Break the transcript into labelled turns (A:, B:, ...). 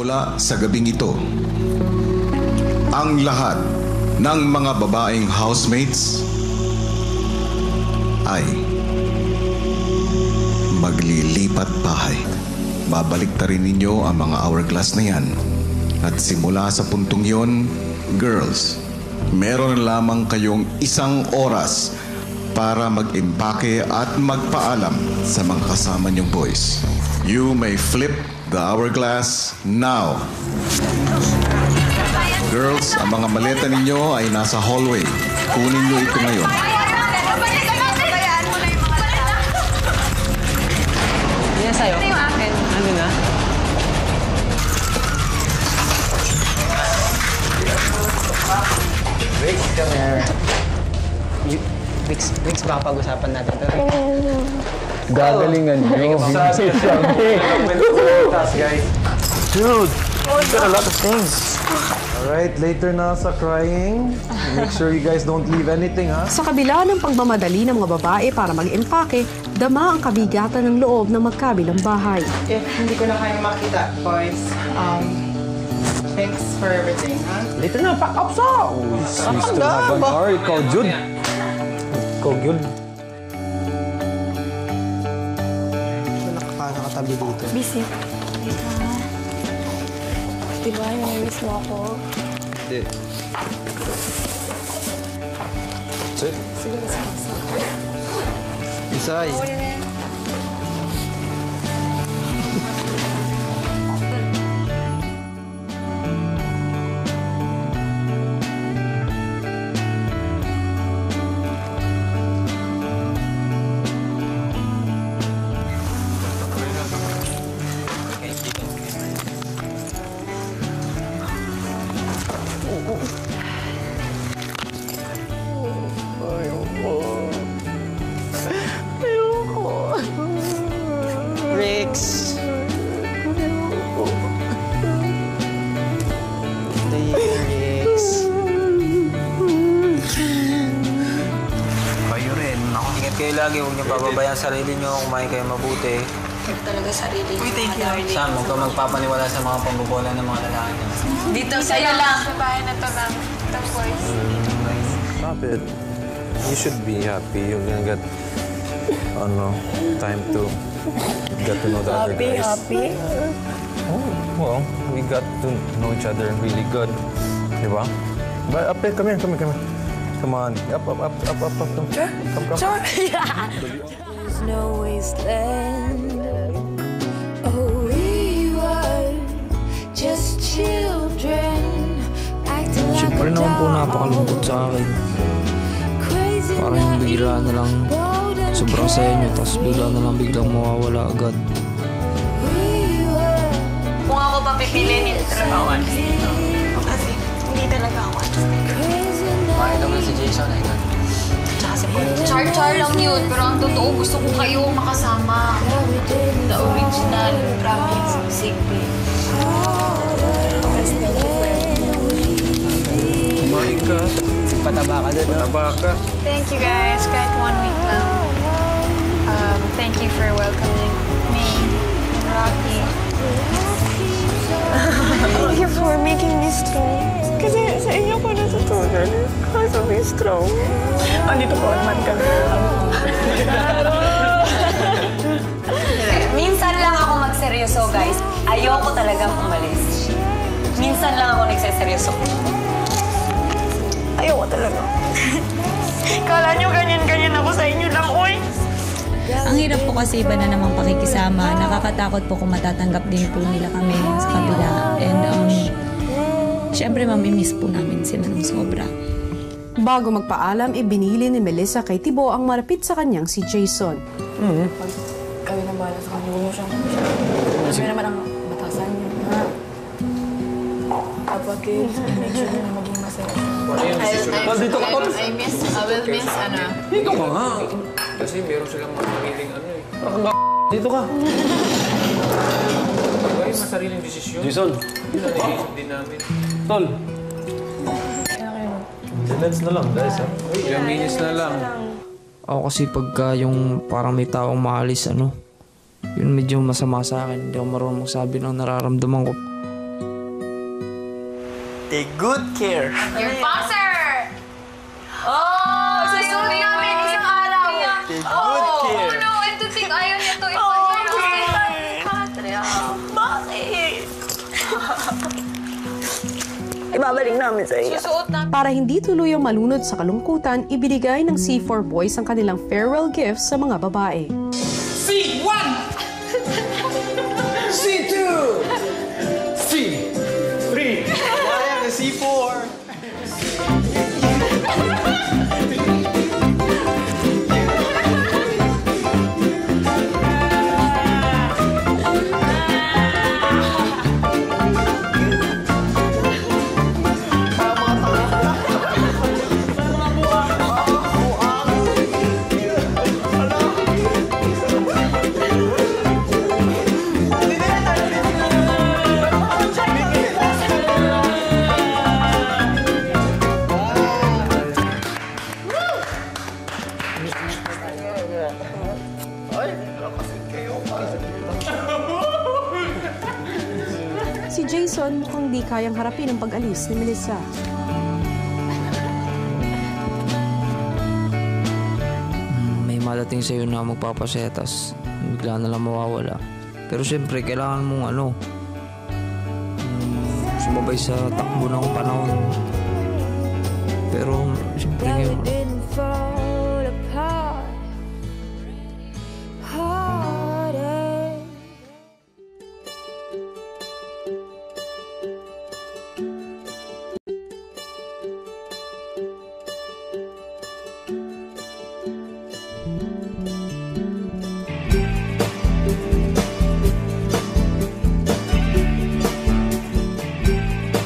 A: Simula sa gabing ito, ang lahat ng mga babaeng housemates ay maglilipat bahay. Babalik ta rin ninyo ang mga hourglass na yan. At simula sa puntong yon, girls, meron lamang kayong 1 oras para mag-impake at magpaalam sa mga kasama niyong boys. You may flip the hourglass now. Girls, ang mga maleta ninyo ay nasa hallway. Kunin niyo ito ngayon.
B: Yan sa'yo.
C: Ito yung akin.
B: Ano na? Rick, come here. Rick, baka pag-usapan natin ito.
D: Gagalingan nyo.
E: Dude, you got a lot of things. Alright, later na sa crying. Make sure you guys don't leave anything, ha?
F: Sa kabila ng pagmamadali ng mga babae para mag-impake, dama ang kabigatan ng loob ng magkabilang bahay.
B: If hindi ko na kayang makita, boys, thanks for everything, ha?
D: Later na, pack up sa! We still have 1 hour. Ikaw, Jude. Ikaw, Jude.
B: Nakatabi dito.
C: Busy. Wait lang ha. Diba, nami-miss mo ako?
D: Hindi. Sige.
C: Sige, masakasa.
D: Isay.
B: Ricks.
G: Kayo rin. Ingat kayo lagi. Huwag niyo pababayaan sarili niyo. Kumain kayo mabuti.
C: Ito talaga sarili. Uy, thank you.
G: Sam, huwag ka magpapaniwala sa mga pambobola ng mga lalaki.
C: Dito sa'yo lang. Sa bahay na to lang. Ito, boys.
D: Stop it. You should be happy. You're gonna get, time to get to know the other guys.
C: Happy?
D: Oh, well, we got to know each other really good. Diba? But up here, come here. Come on. Up. Come.
C: Sorry.
H: There's no wasteland. Oh, we were just children acting like
I: Siyempre naman po napakalungkot sa akin. Parang yung bigla na lang sobrang saya nyo, tapos biglang mawawala agad.
C: Kung ako papipili, hindi talaga ako kasi hindi talaga ako.
G: Bakit naman si Jason ay
C: Char-char lang yun, pero ang totoo, gusto ko kayo makasama. The original, promise, sigbi.
D: Kumain ka.
B: Pataba ka din.
D: Pataba ka.
C: Thank you guys, kahit 1 week lang. Thank you for welcoming me and Rocky. Thank you for making me strong. Kasi sa inyo ko natutunan how to be strong. Andito ko naman kami. Minsan lang ako magseryoso, guys. Ayoko talagang umalis. Minsan lang ako nagseseryoso. Ayoko talaga. Kala nyo ganyan-ganyan ako sa inyo lang, oy!
J: Ang hirap po kasi iba na namang pakikisama. Nakakatakot po kung matatanggap din po nila kami sa kabila. And syempre mamimiss po namin sila ng sobra.
F: Bago magpaalam, ibinili ni Melissa kay Thibaut ang malapit sa kanyang si Jason.
C: Kami na bahala sa kanya. Huwag mo siyang kami naman ang batasan niyo, ha? Kapatid, make sure na maging masaya.
D: Dito ka, Tol.
C: I will miss,
D: Dito ka nga.
G: Kasi meron silang magiging
D: Dito ka.
G: Ay, masariling desisyon.
D: Jason.
G: Yun ang naisip din namin.
D: Tol. Minutes na lang, guys.
G: Ilang minutes na lang.
I: Ako kasi pagka yung parang may taong maalis, yun medyo masama sa akin. Hindi ako marunong magsabi ng nararamdaman ko.
G: Take good care.
C: Your sponsor! Oh! Susunod namin isang araw!
G: Take good care.
C: Oh, no! And to think, ayaw niya to. Katria. Bakit?
F: Ibabalik namin sa iyo.
C: Susuot na.
F: Para hindi tuluyang malunod sa kalungkutan, ibinigay ng C4 Boys ang kanilang farewell gifts sa mga babae.
K: C1! C2! C3!
G: Kaya na C4.
F: Si Jason mukhang di kayang harapin ang pag-alis ni Melissa.
I: May madating sa'yo na magpapasetas. Bigla na lang mawawala. Pero siyempre, kailangan mong sumabay sa takbo ng panahon. Pero siyempre ngayon,